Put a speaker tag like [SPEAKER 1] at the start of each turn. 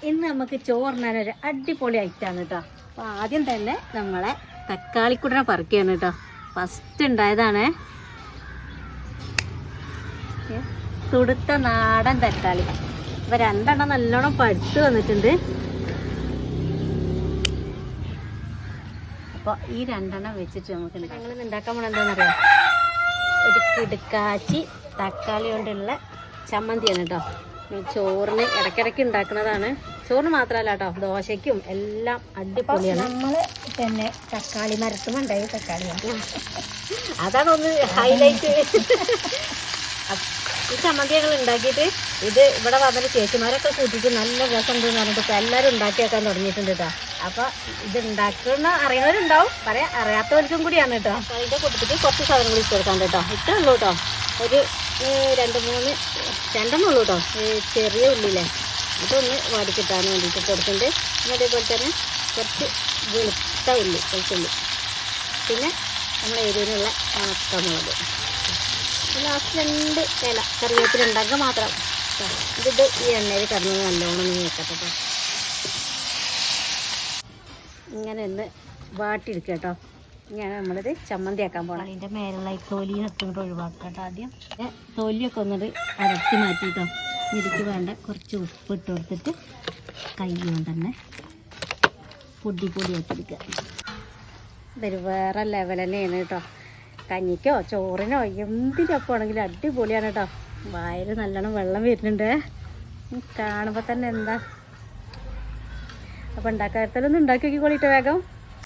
[SPEAKER 1] ഇന്ന് നമുക്ക് ചോറിനാനൊരു അടിപൊളി ഐറ്റാണ് കേട്ടോ. അപ്പോൾ ആദ്യം തന്നെ നമ്മളെ തക്കാളിക്കുടനെ പറിക്കുകയാണ് കേട്ടോ. ഫസ്റ്റ് ഉണ്ടായതാണ് തുടുത്ത നാടൻ തക്കാളി. അപ്പോൾ രണ്ടെണ്ണം നല്ലോണം പഴുത്ത് വന്നിട്ടുണ്ട്. അപ്പോൾ ഈ രണ്ടെണ്ണം വെച്ചിട്ട് നമുക്ക് ഞങ്ങൾ ഉണ്ടാക്കാൻ പോകണം എന്താണെന്നറിയാം, ഒരു കിടുക്കാച്ചി തക്കാളി കൊണ്ടുള്ള ചമ്മന്തിയാണ് കേട്ടോ. ചോറിന് ഇടയ്ക്കിടയ്ക്ക് ഉണ്ടാക്കുന്നതാണ്. ചോറിന് മാത്രമല്ല കേട്ടോ, ദോശയ്ക്കും എല്ലാം അടിപൊളിയാണ്. നമ്മൾ തന്നെ തക്കാളി മരത്തുമുണ്ടായി തക്കാളി അതാണ് ഒന്ന് ഹൈലൈറ്റ്. ഈ ചമ്മന്തി ഞങ്ങൾ ഉണ്ടാക്കിയിട്ട് ഇത് ഇവിടെ വന്നിട്ട് ചേച്ചിമാരൊക്കെ കൂട്ടിയിട്ട് നല്ല രസമുണ്ടെന്ന് പറഞ്ഞിട്ട് ഇപ്പോൾ എല്ലാവരും ഉണ്ടാക്കി വെക്കാൻ തുടങ്ങിയിട്ടുണ്ട് കേട്ടോ. അപ്പോൾ ഇത് ഉണ്ടാക്കുന്ന അറിയുന്നവരുണ്ടാവും, അറിയാത്തവർക്കും കൂടിയാണ് കേട്ടോ. അപ്പോൾ അതിൻ്റെ കൂട്ടത്തിൽ കുറച്ച് സാധനങ്ങൾ ഇട്ട് കൊടുക്കാൻ കേട്ടോ. ഇട്ടേ ഉള്ളൂ കേട്ടോ, ഒരു രണ്ടെണ്ണം ഉള്ളൂ കേട്ടോ. ചെറിയ ഉള്ളിയില്ലേ, അതൊന്ന് വാടിക്കിട്ടാൻ വേണ്ടിയിട്ട് കൊടുക്കുന്നുണ്ട്. പിന്നെ അതേപോലെ തന്നെ കുറച്ച് വെളുത്ത വെളുത്തുള്ളി, പിന്നെ നമ്മൾ എരിവിനുള്ള ഉണക്കമുളക്, ലാസ്റ്റ് 2 ഇല കറിവേപ്പില ഉണ്ടാക്കുക മാത്രം. ഇത് ഈ എണ്ണയിൽ കിടന്നത് നല്ലോണം വെക്കട്ടെ കേട്ടോ. ഇങ്ങനെ ഒന്ന് വാട്ടിയെടുക്കുക കേട്ടോ. ഞാൻ നമ്മളിത് ചമ്മന്തി ആക്കാൻ പോകണം. അതിൻ്റെ മേലുള്ള ഈ തൊലി ഇട്ടുകൊണ്ട് ഒഴിവാക്കുക കേട്ടോ. ആദ്യം തൊലിയൊക്കെ ഒന്നിട്ട് അടർത്തി മാറ്റിയിട്ടോ. ഇതിലേക്ക് വേണ്ട കുറച്ച് ഉപ്പ് ഇട്ട് കൊടുത്തിട്ട് കൈ കൊണ്ട് തന്നെ പൊടി ആക്കിയെടുക്കുക. ഇതൊരു വേറെ ലെവൽ തന്നെയാണ് കേട്ടോ. കഞ്ഞിക്കോ ചോറിനോ എന്തിനൊപ്പം ആണെങ്കിലും അടിപൊളിയാണ് കേട്ടോ. വായിൽ നല്ലോണം വെള്ളം വരുന്നുണ്ട് കാണുമ്പോൾ തന്നെ. എന്താ അപ്പോൾ ഉണ്ടാക്കാത്തതൊന്നും ഉണ്ടാക്കി നോക്കിക്കോളിട്ട് വേഗം.